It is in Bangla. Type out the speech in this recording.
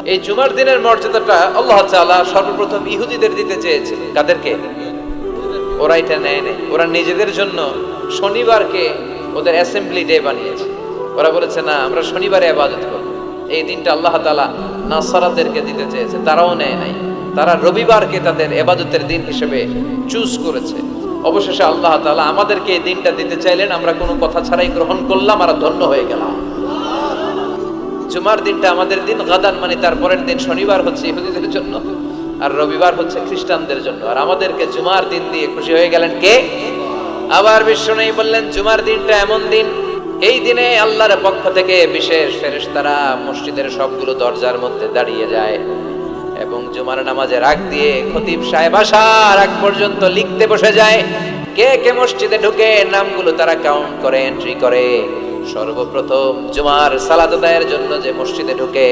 এই জুমার দিনের মর্যাদাটা আল্লাহ তাআলা সর্বপ্রথম ইহুদিদের দিতে চেয়েছিলেন। কাদেরকে? ওরা এটা নেয় নাই। ওরা নিজেদের জন্য শনিবারকে ওদের অ্যাসেম্বলি ডে বানিয়েছে। ওরা বলেছে না, আমরা শনিবারে ইবাদত করব। এই দিনটা আল্লাহ তাআলা নাসারাদেরকে দিতে চেয়েছে, তারাও নেয় নাই। তারা রবিবারকে তাদের ইবাদতের দিন হিসেবে চুজ করেছে। অবশেষে আল্লাহ তাআলা আমাদেরকে এই দিনটা দিতে চাইলেন, আমরা কোনো কথা ছাড়াই গ্রহণ করলাম আর ধন্য হয়ে গেলাম। জুমার দিনটা আমাদের দিন, গাদান মানে তারপরের দিন শনিবার হচ্ছে ইহুদিদের জন্য, আর রবিবার হচ্ছে খ্রিস্টানদের জন্য। আর আমাদেরকে জুমার দিন দিয়ে খুশি হয়ে গেলেন কে? আবার বিশ্বনবী বললেন, জুমার দিনটা এমন দিন, এই দিনে আল্লাহর পক্ষ থেকে বিশেষ ফেরেশতারা মসজিদের সবগুলো দরজার মধ্যে দাঁড়িয়ে যায় এবং জুমার নামাজের আগ দিয়ে খতিব সাহেব আসার আগ পর্যন্ত লিখতে বসে যায়। কে কে মসজিদে ঢুকে নামগুলো তারা কাউন্ট করে, এন্ট্রি করে। সর্বপ্রথম জুমার সালাত আদায়ের জন্য যে মসজিদে ঢুকে